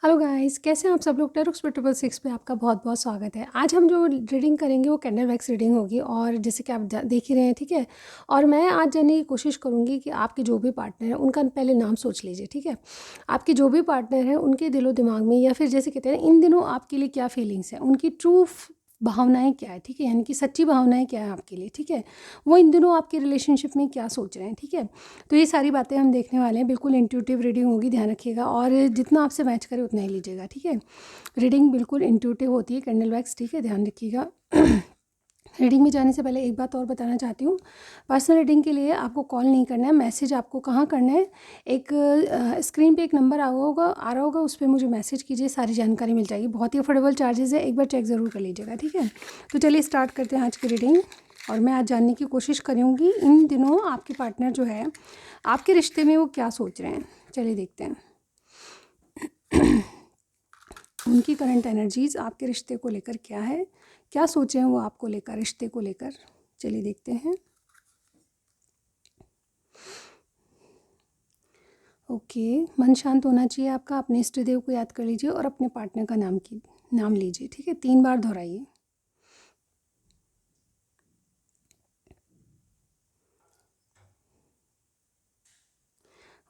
Hello guys, कैसे हैं आप सब लोग। टेरोक्स स्पिरिटेबल 6 पे आपका बहुत बहुत स्वागत है। आज हम जो रीडिंग करेंगे वो कैंडल वैक्स रीडिंग होगी और जैसे कि आप देख ही रहे हैं, ठीक है। और मैं आज जानने की कोशिश करूंगी कि आपके जो भी पार्टनर हैं उनका पहले नाम सोच लीजिए, ठीक है। आपके जो भी पार्टनर हैं उनके दिलो दिमाग में या फिर जैसे कहते हैं इन दिनों आपके लिए क्या फीलिंग्स हैं, उनकी ट्रू भावनाएं क्या है, ठीक है, यानी कि सच्ची भावनाएं क्या है आपके लिए, ठीक है। वो इन दिनों आपके रिलेशनशिप में क्या सोच रहे हैं, ठीक है। तो ये सारी बातें हम देखने वाले हैं। बिल्कुल इंट्यूटिव रीडिंग होगी, ध्यान रखिएगा और जितना आपसे मैच करे उतना ही लीजिएगा, ठीक है। रीडिंग बिल्कुल इंट्यूटिव होती है कैंडल वैक्स, ठीक है, ध्यान रखिएगा। रीडिंग में जाने से पहले एक बात और बताना चाहती हूँ। पर्सनल रीडिंग के लिए आपको कॉल नहीं करना है, मैसेज आपको कहाँ करना है, एक स्क्रीन पे एक नंबर आ रहा होगा, उस पर मुझे मैसेज कीजिए, सारी जानकारी मिल जाएगी। बहुत ही अफोर्डेबल चार्जेस है, एक बार चेक ज़रूर कर लीजिएगा, ठीक है। तो चलिए स्टार्ट करते हैं आज की रीडिंग। और मैं आज जानने की कोशिश करूँगी इन दिनों आपके पार्टनर जो है आपके रिश्ते में वो क्या सोच रहे हैं। चलिए देखते हैं उनकी करंट एनर्जीज़ आपके रिश्ते को लेकर क्या है, क्या सोच रहे हैं वो आपको लेकर, रिश्ते को लेकर। चलिए देखते हैं। ओके, मन शांत होना चाहिए आपका। अपने इष्ट देव को याद कर लीजिए और अपने पार्टनर का नाम लीजिए, ठीक है। 3 बार दोहराइए।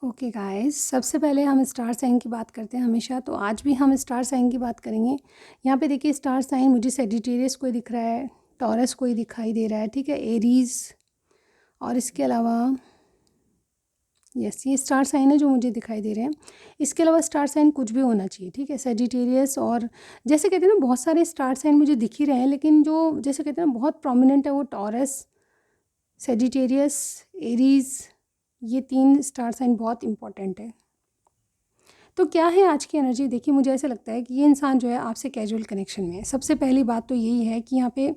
ओके गाइस, सबसे पहले हम स्टार साइन की बात करते हैं हमेशा, तो आज भी हम स्टार साइन की बात करेंगे। यहाँ पे देखिए स्टार साइन मुझे सेजिटेरियस कोई दिख रहा है, टॉरस कोई दिखाई दे रहा है, ठीक है, एरीज, और इसके अलावा यस ये स्टार साइन है जो मुझे दिखाई दे रहे हैं। इसके अलावा स्टार साइन कुछ भी होना चाहिए, ठीक है, सेजिटेरियस। और जैसे कहते हैं ना बहुत सारे स्टार साइन मुझे दिख ही रहे हैं, लेकिन जो जैसे कहते हैं ना बहुत प्रोमिनेंट है वो टॉरस, सेजिटेरियस, एरीज, ये 3 स्टार साइन बहुत इंपॉर्टेंट है। तो क्या है आज की एनर्जी, देखिए मुझे ऐसा लगता है कि ये इंसान जो है आपसे कैजुअल कनेक्शन में है। सबसे पहली बात तो यही है कि यहाँ पे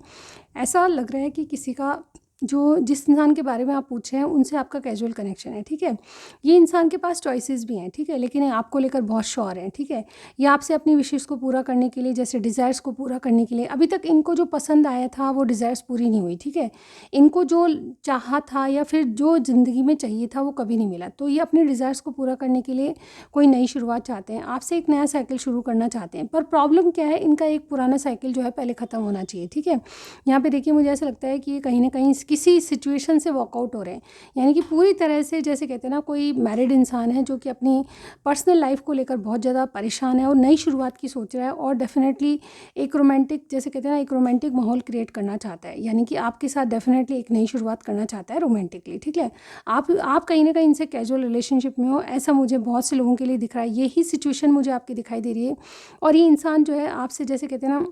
ऐसा लग रहा है कि किसी का जो जिस इंसान के बारे में आप पूछ रहे हैं उनसे आपका कैजुअल कनेक्शन है, ठीक है। ये इंसान के पास चॉइसेस भी हैं, ठीक है, लेकिन आपको लेकर बहुत श्योर हैं, ठीक है। ये आपसे अपनी विशेष को पूरा करने के लिए, जैसे डिज़ायर्स को पूरा करने के लिए, अभी तक इनको जो पसंद आया था वो डिज़ायर्स पूरी नहीं हुई, ठीक है। इनको जो चाहा था या फिर जो ज़िंदगी में चाहिए था वो कभी नहीं मिला, तो ये अपने डिज़ायर्स को पूरा करने के लिए कोई नई शुरुआत चाहते हैं, आपसे एक नया साइकिल शुरू करना चाहते हैं। पर प्रॉब्लम क्या है, इनका एक पुराना साइकिल जो है पहले ख़त्म होना चाहिए, ठीक है। यहाँ पे देखिए मुझे ऐसा लगता है कि ये कहीं ना कहीं किसी सिचुएशन से वॉकआउट हो रहे हैं, यानी कि पूरी तरह से, जैसे कहते हैं ना कोई मैरिड इंसान है जो कि अपनी पर्सनल लाइफ को लेकर बहुत ज़्यादा परेशान है और नई शुरुआत की सोच रहा है, और डेफिनेटली एक रोमांटिक, जैसे कहते हैं ना एक रोमांटिक माहौल क्रिएट करना चाहता है, यानी कि आपके साथ डेफिनेटली एक नई शुरुआत करना चाहता है रोमांटिकली, ठीक है। आप कहीं ना कहीं इनसे कैजुअल रिलेशनशिप में हो, ऐसा मुझे बहुत से लोगों के लिए दिख रहा है। यही सिचुएशन मुझे आपकी दिखाई दे रही है। और ये इंसान जो है आपसे, जैसे कहते हैं ना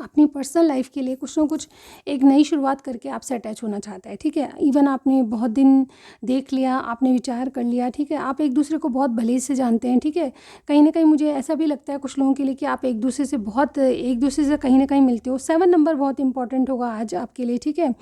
अपनी पर्सनल लाइफ के लिए कुछ ना कुछ एक नई शुरुआत करके आपसे अटैच होना चाहता है, ठीक है। इवन आपने बहुत दिन देख लिया, आपने विचार कर लिया, ठीक है, आप एक दूसरे को बहुत भले से जानते हैं, ठीक है। कहीं ना कहीं मुझे ऐसा भी लगता है कुछ लोगों के लिए कि आप एक दूसरे से कहीं ना कहीं मिलते हो। 7 नंबर बहुत इंपॉर्टेंट होगा आज आपके लिए, ठीक है।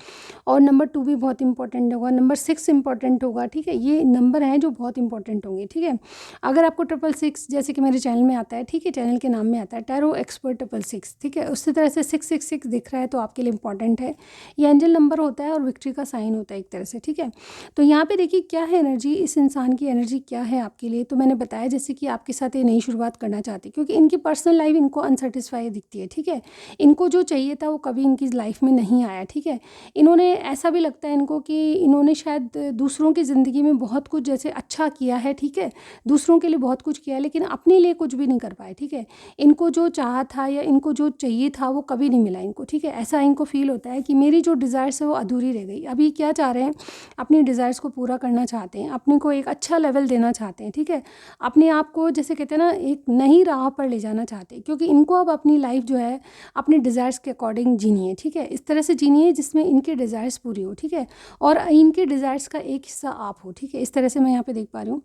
और नंबर 2 भी बहुत इंपॉर्टेंट होगा, नंबर 6 इंपॉर्टेंट होगा, ठीक है। ये नंबर हैं जो बहुत इंपॉर्टेंट होंगे, ठीक है। अगर आपको 666 जैसे कि मेरे चैनल में आता है, ठीक है, चैनल के नाम में आता है टैरो एक्सपर्ट 666, ठीक है, उसी तरह से 666 दिख रहा है तो आपके लिए इंपॉर्टेंट है। ये एंजल नंबर होता है और विक्ट्री का साइन होता है एक तरह से, ठीक है। तो यहाँ पे देखिए क्या है एनर्जी, इस इंसान की एनर्जी क्या है आपके लिए। तो मैंने बताया जैसे कि आपके साथ ये नई शुरुआत करना चाहती है, क्योंकि इनकी पर्सनल लाइफ इनको अनसेटिस्फाई दिखती है, ठीक है। इनको जो चाहिए था वो कभी इनकी लाइफ में नहीं आया, ठीक है। इन्होंने, ऐसा भी लगता है इनको कि इन्होंने शायद दूसरों की ज़िंदगी में बहुत कुछ जैसे अच्छा किया है, ठीक है, दूसरों के लिए बहुत कुछ किया है, लेकिन अपने लिए कुछ भी नहीं कर पाए, ठीक है। इनको जो चाहा था या इनको जो चाहिए था वो कभी नहीं मिला इनको, ठीक है। ऐसा इनको फील होता है कि मेरी जो डिज़ायर्स है वो अधूरी रह गई। अभी क्या चाह रहे हैं, अपनी डिज़ायर्स को पूरा करना चाहते हैं, अपने को एक अच्छा लेवल देना चाहते हैं, ठीक है। अपने आप को, जैसे कहते हैं ना, एक नई राह पर ले जाना चाहते हैं, क्योंकि इनको अब अपनी लाइफ जो है अपने डिज़ायर्स के अकॉर्डिंग जीनी है, ठीक है। इस तरह से जीनी है जिसमें इनके डिज़ायर्स पूरी हो, ठीक है, और इनके डिज़ायर्स का एक हिस्सा आप हो, ठीक है। इस तरह से मैं यहाँ पे देख पा रही हूँ।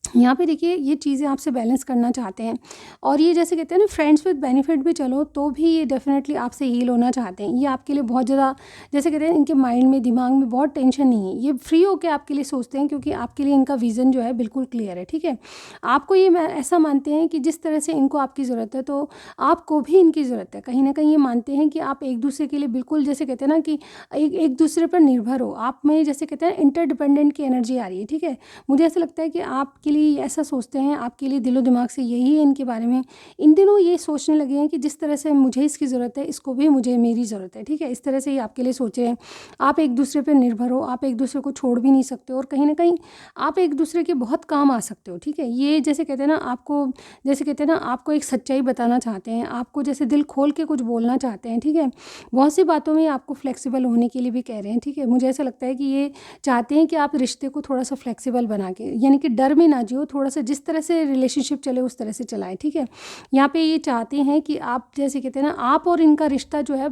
यहाँ पे देखिए ये चीज़ें आपसे बैलेंस करना चाहते हैं, और ये जैसे कहते हैं ना फ्रेंड्स विद बेनिफिट भी चलो तो भी ये डेफिनेटली आपसे हील होना चाहते हैं। ये आपके लिए बहुत ज़्यादा, जैसे कहते हैं इनके माइंड में, दिमाग में बहुत टेंशन नहीं है, ये फ्री होकर आपके लिए सोचते हैं, क्योंकि आपके लिए इनका विज़न जो है बिल्कुल क्लियर है, ठीक है। आपको ये ऐसा मानते हैं कि जिस तरह से इनको आपकी ज़रूरत है तो आपको भी इनकी ज़रूरत है। कहीं ना कहीं ये मानते हैं कि आप एक दूसरे के लिए बिल्कुल, जैसे कहते हैं ना कि एक दूसरे पर निर्भर हो, आप में जैसे कहते हैं इंटरडिपेंडेंट की एनर्जी आ रही है, ठीक है। मुझे ऐसा लगता है कि आपके लिए लिए ऐसा सोचते हैं, आपके लिए दिलो दिमाग से यही है इनके बारे में। इन दिनों ये सोचने लगे हैं कि जिस तरह से मुझे इसकी ज़रूरत है, इसको भी मुझे मेरी ज़रूरत है, ठीक है। इस तरह से ये आपके लिए सोच रहे हैं। आप एक दूसरे पर निर्भर हो, आप एक दूसरे को छोड़ भी नहीं सकते, और कहीं ना कहीं आप एक दूसरे के बहुत काम आ सकते हो, ठीक है। ये जैसे कहते हैं ना, आपको जैसे कहते हैं ना, आपको एक सच्चाई बताना चाहते हैं, आपको जैसे दिल खोल के कुछ बोलना चाहते हैं, ठीक है। बहुत सी बातों में आपको फ्लेक्सिबल होने के लिए भी कह रहे हैं, ठीक है। मुझे ऐसा लगता है कि ये चाहते हैं कि आप रिश्ते को थोड़ा सा फ्लेक्सिबल बना के, यानी कि डर में ना जियो, थोड़ा सा जिस तरह से रिलेशनशिप चले उस तरह से चलाएं, ठीक है। यहाँ पे ये चाहते हैं कि आप जैसे कहते हैं ना, आप और इनका रिश्ता जो है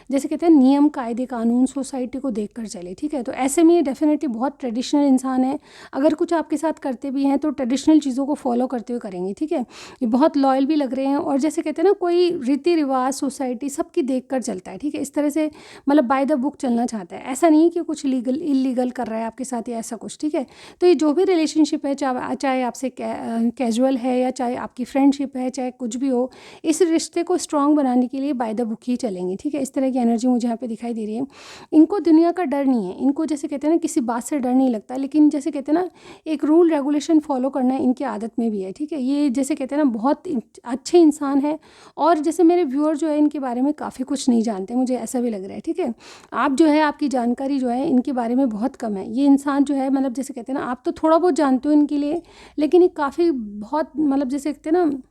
जैसे कहते हैं नियम कायदे कानून सोसाइटी को देख कर चले, ठीक है। तो ऐसे में ये डेफिनेटली बहुत ट्रेडिशनल इंसान है। अगर कुछ आपके साथ करते भी हैं तो ट्रेडिशनल चीज़ों को फॉलो करते हुए करेंगे, ठीक है। ये बहुत लॉयल भी लग रहे हैं, और जैसे कहते हैं ना, कोई रीति रिवाज सोसाइटी सबकी देख कर चलता है, ठीक है। इस तरह से मतलब बाय द बुक चलना चाहता है। ऐसा नहीं कि कुछ लीगल इलीगल कर रहा है आपके साथ या ऐसा कुछ, ठीक है। तो ये जो भी रिलेशनशिप है, चाहे आपसे कैजुअल है या चाहे आपकी फ्रेंडशिप है, चाहे कुछ भी हो, इस रिश्ते को स्ट्रॉन्ग बनाने के लिए बाय द बुक ही चलेंगे, ठीक है। इस तरह की एनर्जी मुझे यहाँ पे दिखाई दे रही है। इनको दुनिया का डर नहीं है, इनको जैसे कहते हैं ना, किसी बात से डर नहीं लगता, लेकिन जैसे कहते हैं ना, एक रूल रेगुलेशन फॉलो करना इनकी आदत में भी है, ठीक है। ये जैसे कहते हैं ना, बहुत अच्छे इंसान है, और जैसे मेरे व्यूअर जो है इनके बारे में काफ़ी कुछ नहीं जानते, मुझे ऐसा भी लग रहा है, ठीक है। आप जो है, आपकी जानकारी जो है इनके बारे में बहुत कम है। ये इंसान जो है, मतलब जैसे कहते हैं ना, आप तो थोड़ा बहुत जानते हो इनके लिए, लेकिन ये काफ़ी बहुत मतलब जैसे कहते हैं ना,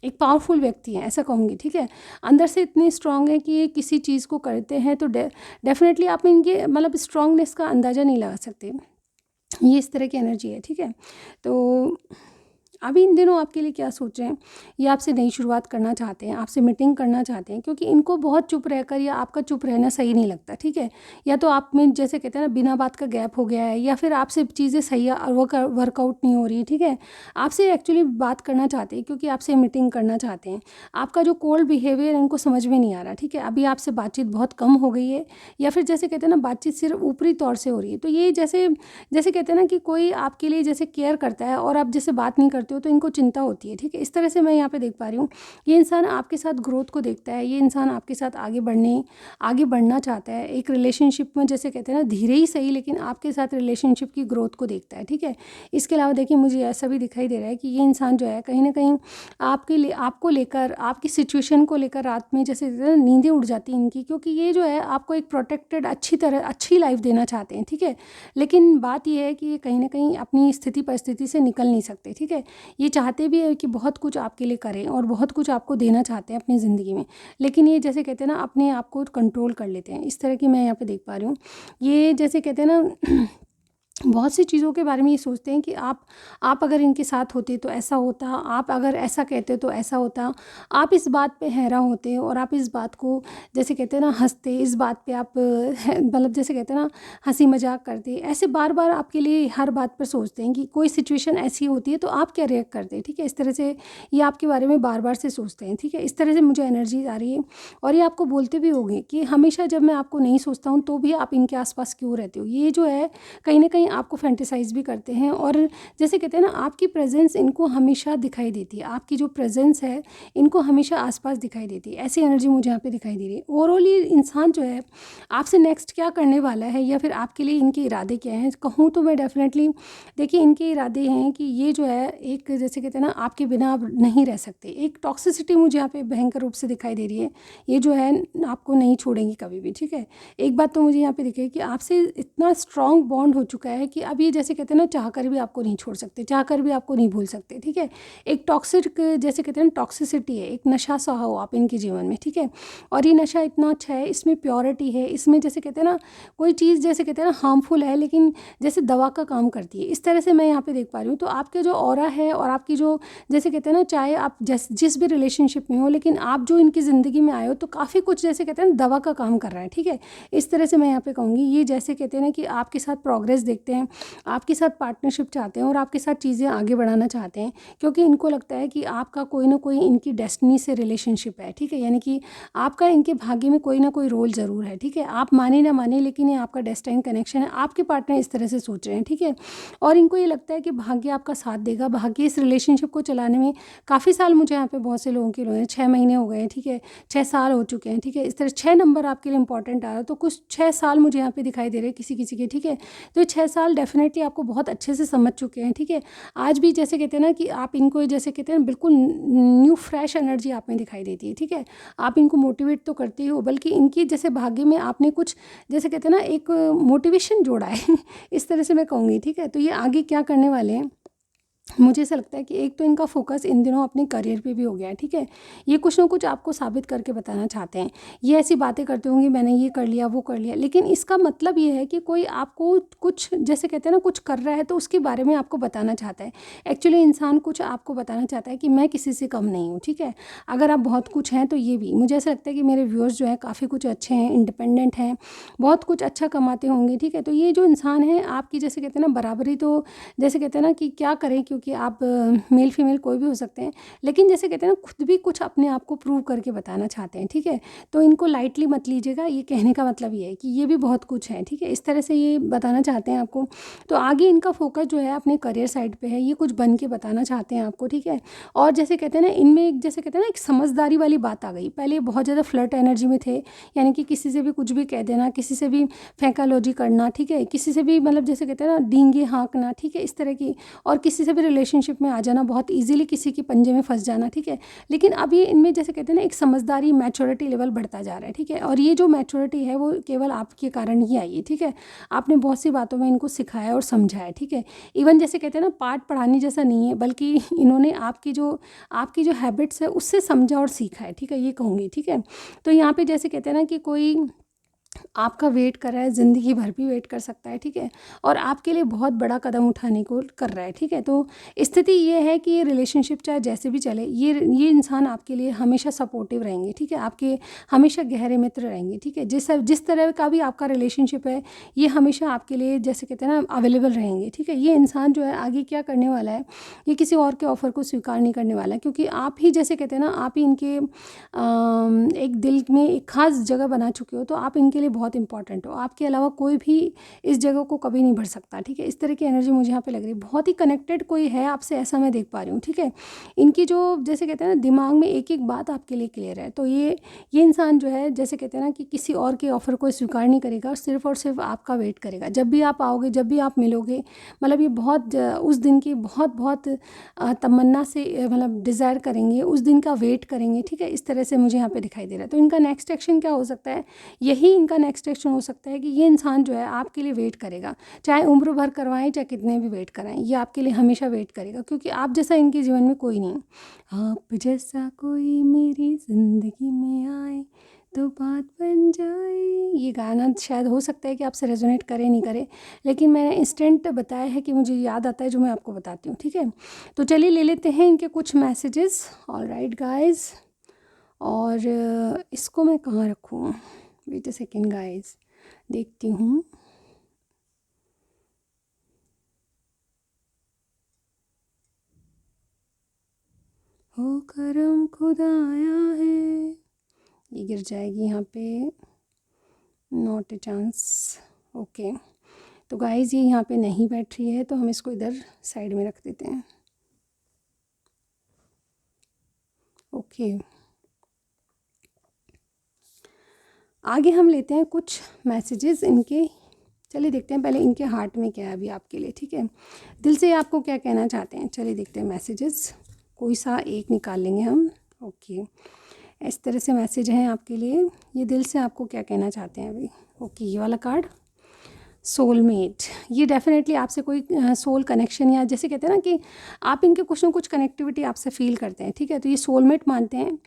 एक पावरफुल व्यक्ति है, ऐसा कहूँगी, ठीक है। अंदर से इतने स्ट्रांग है कि ये किसी चीज़ को करते हैं तो डेफिनेटली आप इनके मतलब स्ट्रांगनेस का अंदाज़ा नहीं लगा सकते। ये इस तरह की एनर्जी है, ठीक है। तो अभी इन दिनों आपके लिए क्या सोच रहे हैं, ये आपसे नई शुरुआत करना चाहते हैं, आपसे मीटिंग करना चाहते हैं, क्योंकि इनको बहुत चुप रहकर या आपका चुप रहना सही नहीं लगता, ठीक है। या तो आप में जैसे कहते हैं ना, बिना बात का गैप हो गया है, या फिर आपसे चीज़ें सही वर्कआउट नहीं हो रही, ठीक है। आपसे एक्चुअली बात करना चाहते हैं, क्योंकि आपसे मीटिंग करना चाहते हैं। आपका जो कोल्ड बिहेवियर इनको समझ में नहीं आ रहा, ठीक है। अभी आपसे बातचीत बहुत कम हो गई है, या फिर जैसे कहते हैं ना, बातचीत सिर्फ ऊपरी तौर से हो रही है। तो ये जैसे जैसे कहते हैं ना कि कोई आपके लिए जैसे केयर करता है और आप जैसे बात नहीं करते हो तो इनको चिंता होती है, ठीक है। इस तरह से मैं यहाँ पे देख पा रही हूँ। ये इंसान आपके साथ ग्रोथ को देखता है, ये इंसान आपके साथ आगे बढ़ना चाहता है एक रिलेशनशिप में, जैसे कहते हैं ना, धीरे ही सही, लेकिन आपके साथ रिलेशनशिप की ग्रोथ को देखता है, ठीक है। इसके अलावा देखिए, मुझे ऐसा भी दिखाई दे रहा है कि ये इंसान जो है कहीं ना कहीं आपको लेकर, आपकी सिचुएशन को लेकर रात में जैसे नींदें उड़ जाती हैं इनकी, क्योंकि ये जो है आपको एक प्रोटेक्टेड अच्छी लाइफ देना चाहते हैं, ठीक है। लेकिन बात यह है कि ये कहीं ना कहीं अपनी स्थिति परिस्थिति से निकल नहीं सकते, ठीक है। ये चाहते भी है कि बहुत कुछ आपके लिए करें और बहुत कुछ आपको देना चाहते हैं अपनी ज़िंदगी में, लेकिन ये जैसे कहते हैं ना, अपने आप को कंट्रोल कर लेते हैं। इस तरह की मैं यहाँ पे देख पा रही हूँ। ये जैसे कहते हैं ना, बहुत सी चीज़ों के बारे में ये सोचते हैं कि आप अगर इनके साथ होते तो ऐसा होता, आप अगर ऐसा कहते तो ऐसा होता, आप इस बात पे हैरान होते और आप इस बात को जैसे कहते हैं ना हंसते, इस बात पे आप मतलब जैसे कहते हैं ना हंसी मजाक करते, ऐसे बार बार आपके लिए हर बात पर सोचते हैं कि कोई सिचुएशन ऐसी होती है तो आप क्या रिएक्ट करते हैं, ठीक है। इस तरह से ये आपके बारे में बार बार से सोचते हैं, ठीक है। इस तरह से मुझे एनर्जी आ रही है, और ये आपको बोलते भी होंगे कि हमेशा जब मैं आपको नहीं सोचता हूँ तो भी आप इनके आसपास क्यों रहते हो। ये जो है कहीं ना कहीं आपको फैंटेसाइज भी करते हैं, और जैसे कहते हैं ना, आपकी प्रेजेंस इनको हमेशा दिखाई देती है, आपकी जो प्रेजेंस है इनको हमेशा आसपास दिखाई देती है। ऐसी एनर्जी मुझे यहाँ पे दिखाई दे रही है। ओवरऑल ये इंसान जो है आपसे नेक्स्ट क्या करने वाला है, या फिर आपके लिए इनके इरादे क्या हैं, कहूँ तो मैं डेफिनेटली देखिए, इनके इरादे हैं कि ये जो है एक जैसे कहते हैं ना, आपके बिना आप नहीं रह सकते। एक टॉक्सिसिटी मुझे यहाँ पे भयंकर रूप से दिखाई दे रही है। ये जो है आपको नहीं छोड़ेंगी कभी भी, ठीक है। एक बात तो मुझे यहाँ पे दिखे कि आपसे इतना स्ट्रॉन्ग बॉन्ड हो चुका है कि अब ये जैसे कहते हैं ना, चाह कर भी आपको नहीं छोड़ सकते, चाह कर भी आपको नहीं भूल सकते, ठीक है। एक टॉक्सिक जैसे कहते हैं ना, टॉक्सिसिटी है, एक नशा सा हो आप इनके जीवन में, ठीक है। और ये नशा इतना अच्छा है, इसमें प्योरिटी है, इसमें जैसे कहते हैं ना, कोई चीज़ जैसे कहते हैं ना हार्मफुल है लेकिन जैसे दवा का काम करती है। इस तरह से मैं यहाँ पे देख पा रही हूँ। तो आपके जो ऑरा है और आपकी जो जैसे कहते हैं ना, चाहे आप जिस भी रिलेशनशिप में हो, लेकिन आप जो इनकी ज़िंदगी में आए हो तो काफ़ी कुछ जैसे कहते हैं ना दवा का काम कर रहा है, ठीक है। इस तरह से मैं यहाँ पे कहूँगी, ये जैसे कहते हैं ना कि आपके साथ प्रोग्रेस देखते हैं, आपके साथ पार्टनरशिप चाहते हैं और आपके साथ चीज़ें आगे बढ़ाना चाहते हैं, क्योंकि इनको लगता है कि आपका कोई ना कोई इनकी डेस्टिनी से रिलेशनशिप है, ठीक है। यानी कि आपका इनके भाग्य में कोई ना कोई रोल ज़रूर है, ठीक है। आप माने ना माने, लेकिन ये आपका डेस्टाइन कनेक्शन है। आपके पार्टनर इस तरह से सोच रहे हैं, ठीक है। और इनको ये लगता है कि भाग्य आपका साथ देगा, भाग्य इस रिलेशनशिप को चलाने में काफ़ी साल, मुझे यहाँ पे बहुत से लोगों के लोग 6 महीने हो गए हैं, ठीक है, 6 साल हो चुके हैं, ठीक है। इस तरह 6 नंबर आपके लिए इंपॉर्टेंट आ रहा है, तो कुछ 6 साल मुझे यहाँ पे दिखाई दे रहे हैं किसी किसी के, ठीक है। तो 6 साल डेफिनेटली आपको बहुत अच्छे से समझ चुके हैं, ठीक है। आज भी जैसे कहते हैं ना कि आप इनको जैसे कहते हैं बिल्कुल न्यू फ्रेश एनर्जी आप में दिखाई देती है, ठीक है। आप इनको मोटिवेट तो करते ही हो, बल्कि इनकी जैसे भाग्य में आपने कुछ जैसे कहते हैं ना एक मोटिवेशन जोड़ा है इस तरह से मैं कहूँगी, ठीक है। तो ये आगे क्या करने वाले हैं, मुझे ऐसा लगता है कि एक तो इनका फोकस इन दिनों अपने करियर पे भी हो गया है, ठीक है। ये कुछ ना कुछ आपको साबित करके बताना चाहते हैं। ये ऐसी बातें करते होंगे मैंने ये कर लिया वो कर लिया, लेकिन इसका मतलब ये है कि कोई आपको कुछ जैसे कहते हैं ना कुछ कर रहा है तो उसके बारे में आपको बताना चाहता है। एक्चुअली इंसान कुछ आपको बताना चाहता है कि मैं किसी से कम नहीं हूँ, ठीक है। अगर आप बहुत कुछ हैं तो ये भी मुझे ऐसा लगता है कि मेरे व्यूअर्स जो है काफ़ी कुछ अच्छे हैं, इंडिपेंडेंट हैं, बहुत कुछ अच्छा कमाते होंगे, ठीक है। तो ये जो इंसान है आपकी जैसे कहते हैं ना बराबरी, तो जैसे कहते हैं ना कि क्या करें, क्योंकि आप मेल फीमेल कोई भी हो सकते हैं, लेकिन जैसे कहते हैं ना खुद भी कुछ अपने आप को प्रूव करके बताना चाहते हैं, ठीक है। तो इनको लाइटली मत लीजिएगा, ये कहने का मतलब ये है कि ये भी बहुत कुछ है, ठीक है। इस तरह से ये बताना चाहते हैं आपको। तो आगे इनका फोकस जो है अपने करियर साइड पे है, ये कुछ बन के बताना चाहते हैं आपको, ठीक है। और जैसे कहते हैं ना इनमें एक जैसे कहते हैं ना एक समझदारी वाली बात आ गई। पहले बहुत ज़्यादा फ्लर्ट एनर्जी में थे, यानी कि किसी से भी कुछ भी कह देना, किसी से भी फैंकालॉजी करना, ठीक है, किसी से भी मतलब जैसे कहते हैं ना डींगे हाँकना, ठीक है, इस तरह की, और किसी से भी रिलेशनशिप में आ जाना, बहुत इजीली किसी के पंजे में फंस जाना, ठीक है। लेकिन अब ये इनमें जैसे कहते हैं ना एक समझदारी मैच्योरिटी लेवल बढ़ता जा रहा है, ठीक है। और ये जो मैच्योरिटी है वो केवल आपके कारण ही आई है, ठीक है। आपने बहुत सी बातों में इनको सिखाया और समझाया, ठीक है। इवन जैसे कहते हैं ना पाठ पढ़ाने जैसा नहीं है, बल्कि इन्होंने आपकी जो हैबिट्स है उससे समझा और सीखा है, ठीक है, ये कहूँगी, ठीक है। तो यहाँ पे जैसे कहते हैं ना कि कोई आपका वेट कर रहा है, ज़िंदगी भर भी वेट कर सकता है, ठीक है। और आपके लिए बहुत बड़ा कदम उठाने को कर रहा है, ठीक है। तो स्थिति ये है कि ये रिलेशनशिप चाहे जैसे भी चले, ये इंसान आपके लिए हमेशा सपोर्टिव रहेंगे, ठीक है। आपके हमेशा गहरे मित्र रहेंगे, ठीक है। जिस तरह का भी आपका रिलेशनशिप है, ये हमेशा आपके लिए जैसे कहते हैं ना अवेलेबल रहेंगे, ठीक है। ये इंसान जो है आगे क्या करने वाला है, ये किसी और के ऑफ़र को स्वीकार नहीं करने वाला है, क्योंकि आप ही जैसे कहते हैं ना आप ही इनके एक दिल में एक ख़ास जगह बना चुके हो, तो आप इनके लिए बहुत इंपॉर्टेंट हो। आपके अलावा कोई भी इस जगह को कभी नहीं भर सकता, ठीक है। इस तरह की एनर्जी मुझे यहाँ पे लग रही है। बहुत ही कनेक्टेड कोई है आपसे, ऐसा मैं देख पा रही हूँ, ठीक है। इनकी जो जैसे कहते हैं ना दिमाग में एक एक बात आपके लिए क्लियर है। तो ये इंसान जो है जैसे कहते हैं ना कि किसी और के ऑफ़र को स्वीकार नहीं करेगा, और सिर्फ आपका वेट करेगा। जब भी आप आओगे, जब भी आप मिलोगे, मतलब ये बहुत उस दिन की बहुत बहुत तमन्ना से मतलब डिज़ायर करेंगे, उस दिन का वेट करेंगे, ठीक है। इस तरह से मुझे यहाँ पे दिखाई दे रहा है। तो इनका नेक्स्ट एक्शन क्या हो सकता है, यही इनका नेक्स्ट एक्शन हो सकता है कि ये इंसान जो है आपके लिए वेट करेगा, चाहे उम्र भर करवाएं, चाहे कितने भी वेट कराएं, ये आपके लिए हमेशा वेट करेगा, क्योंकि आप जैसा इनके जीवन में कोई नहीं। आप जैसा कोई मेरी ज़िंदगी में आए तो बात बन जाए। ये गाना शायद हो सकता है कि आपसे रेजोनेट करे नहीं करे, लेकिन मैंने इंस्टेंट बताया है कि मुझे याद आता है जो मैं आपको बताती हूँ, ठीक है। तो चलिए ले लेते हैं इनके कुछ मैसेजेस। ऑल राइट गाइज, और इसको मैं कहाँ रखूँ, वेट अ सेकेंड गाइज, देखती हूँ। हो करम खुदाया है, ये गिर जाएगी यहाँ पे, नॉट ए चांस। ओके, तो गाइज ये यहाँ पे नहीं बैठ रही है, तो हम इसको इधर साइड में रख देते हैं। ओके, आगे हम लेते हैं कुछ मैसेजेस इनके। चलिए देखते हैं पहले इनके हार्ट में क्या है अभी आपके लिए, ठीक है। दिल से आपको क्या कहना चाहते हैं, चलिए देखते हैं मैसेजेस। कोई सा एक निकाल लेंगे हम। ओके, इस तरह से मैसेज हैं आपके लिए। ये दिल से आपको क्या कहना चाहते हैं अभी। ओके, ये वाला कार्ड, सोलमेट। ये डेफिनेटली आपसे कोई सोल कनेक्शन, या जैसे कहते हैं ना कि आप इनके कुछ ना कुछ कनेक्टिविटी आपसे फील करते हैं, ठीक है। तो ये सोलमेट मानते हैं।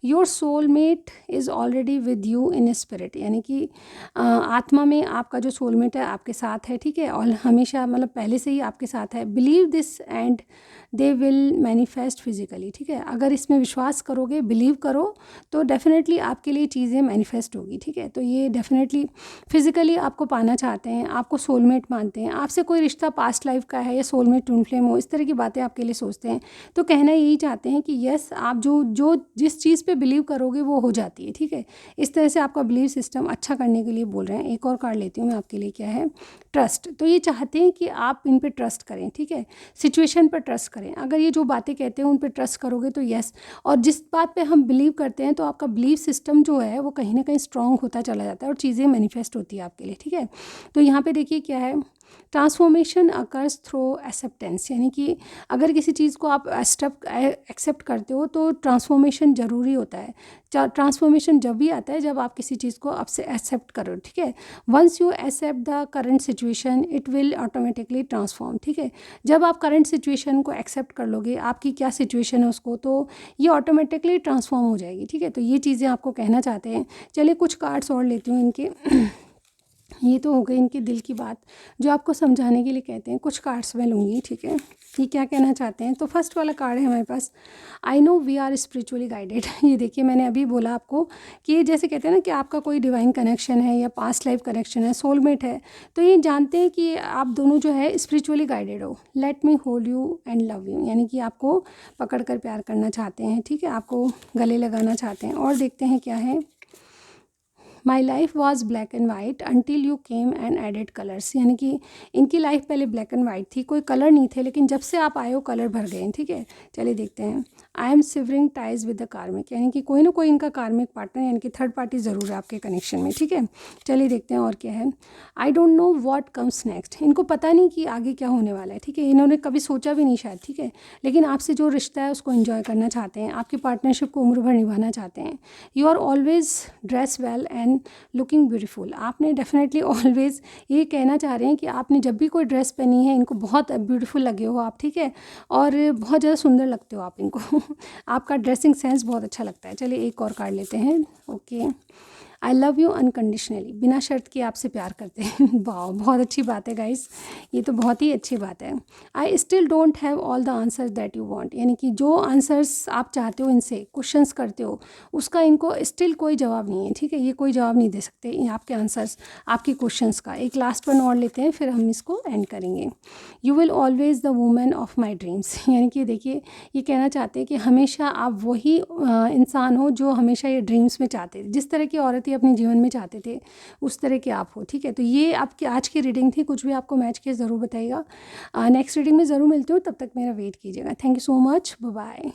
Your soulmate is already with you in spirit, यानी कि आत्मा में आपका जो सोलमेट है आपके साथ है, ठीक है, और हमेशा मतलब पहले से ही आपके साथ है। Believe this and they will manifest physically, ठीक है। अगर इसमें विश्वास करोगे, बिलीव करो, तो डेफिनेटली आपके लिए चीज़ें मैनिफेस्ट होगी, ठीक है। तो ये डेफिनेटली फिजिकली आपको पाना चाहते हैं, आपको सोलमेट मानते हैं, आपसे कोई रिश्ता पास्ट लाइफ का है या सोलमेट ट्विन फ्लेम हो, इस तरह की बातें आपके लिए सोचते हैं। तो कहना यही चाहते हैं कि यस, आप जो जिस चीज़ पे बिलीव करोगे वो हो जाती है, ठीक है। इस तरह से आपका बिलीव सिस्टम अच्छा करने के लिए बोल रहे हैं। एक और कार्ड लेती हूँ मैं आपके लिए, क्या है, ट्रस्ट। तो ये चाहते हैं कि आप इन पर ट्रस्ट करें, ठीक है, सिचुएशन पर ट्रस्ट करें। अगर ये जो बातें कहते हैं उन पर ट्रस्ट करोगे तो यस, और जिस बात पे हम बिलीव करते हैं तो आपका बिलीव सिस्टम जो है वो कहीं ना कहीं स्ट्रांग होता चला जाता है और चीज़ें मैनिफेस्ट होती है आपके लिए, ठीक है। तो यहाँ पे देखिए क्या है, ट्रांसफॉर्मेशन अकर्स थ्रू एक्सेप्टेंस, यानी कि अगर किसी चीज़ को आप एक्सेप्ट करते हो तो ट्रांसफॉर्मेशन ज़रूरी होता है। ट्रांसफॉर्मेशन जब भी आता है जब आप किसी चीज़ को आपसे एक्सेप्ट करो, ठीक है। Once you accept the current situation it will automatically transform, ठीक है। जब आप करंट सिचुएशन को एक्सेप्ट कर लोगे, आपकी क्या सिचुएशन है उसको, तो ये ऑटोमेटिकली ट्रांसफॉर्म हो जाएगी, ठीक है। तो ये चीज़ें आपको कहना चाहते हैं। चलिए कुछ कार्ड्स और लेती हूँ इनके ये तो हो गई इनके दिल की बात जो आपको समझाने के लिए कहते हैं। कुछ कार्ड्स मैं लूँगी, ठीक है, ये क्या कहना चाहते हैं। तो फर्स्ट वाला कार्ड है हमारे पास, I know we are spiritually guided. ये देखिए मैंने अभी बोला आपको कि ये जैसे कहते हैं ना कि आपका कोई डिवाइन कनेक्शन है या पास्ट लाइफ कनेक्शन है, सोलमेट है, तो ये जानते हैं कि आप दोनों जो है स्पिरिचुअली गाइडेड हो। Let me hold you and love you, यानी कि आपको पकड़ कर प्यार करना चाहते हैं, ठीक है, आपको गले लगाना चाहते हैं। और देखते हैं क्या है। My life was black and white until you came and added colours, यानी कि इनकी लाइफ पहले ब्लैक एंड वाइट थी, कोई कलर नहीं थे, लेकिन जब से आप आए हो कलर भर गए हैं, ठीक है। चलिए देखते हैं। I am shivering ties with the कार्मिक, यानी कि कोई ना कोई इनका कार्मिक पार्टनर यानी कि थर्ड पार्टी ज़रूर है आपके कनेक्शन में, ठीक है। चलिए देखते हैं और क्या है। I don't know what comes next, इनको पता नहीं कि आगे क्या होने वाला है, ठीक है। इन्होंने कभी सोचा भी नहीं शायद, ठीक है, लेकिन आपसे जो रिश्ता है उसको एंजॉय करना चाहते हैं, आपकी पार्टनरशिप को उम्र भर निभाना चाहते हैं। You are always dress well and looking beautiful, आपने डेफिनेटली ऑलवेज ये कहना चाह रहे हैं कि आपने जब भी कोई ड्रेस पहनी है इनको बहुत ब्यूटीफुल लगे हो आप, ठीक है, और बहुत ज़्यादा सुंदर लगते हो आप इनको आपका ड्रेसिंग सेंस बहुत अच्छा लगता है। चलिए एक और कार्ड लेते हैं। Okay, I love you unconditionally, बिना शर्त के आपसे प्यार करते हैं वाह, बहुत अच्छी बात है गाइस, ये तो बहुत ही अच्छी बात है। I still don't have all the answers that you want, यानी कि जो आंसर्स आप चाहते हो इनसे क्वेश्चंस करते हो उसका इनको स्टिल कोई जवाब नहीं है, ठीक है, ये कोई जवाब नहीं दे सकते ये आपके आंसर्स आपके क्वेश्चंस का। एक लास्ट वन और लेते हैं फिर हम इसको एंड करेंगे। You will always the women of my dreams, यानी कि देखिए ये कहना चाहते हैं कि हमेशा आप वही इंसान हो जो हमेशा ये ड्रीम्स में चाहते थे, जिस तरह की औरत अपने जीवन में चाहते थे उस तरह के आप हो, ठीक है। तो ये आपकी आज की रीडिंग थी, कुछ भी आपको मैच किया ज़रूर बताइएगा। नेक्स्ट रीडिंग में ज़रूर मिलती हूँ, तब तक मेरा वेट कीजिएगा। Thank you so much, bye bye.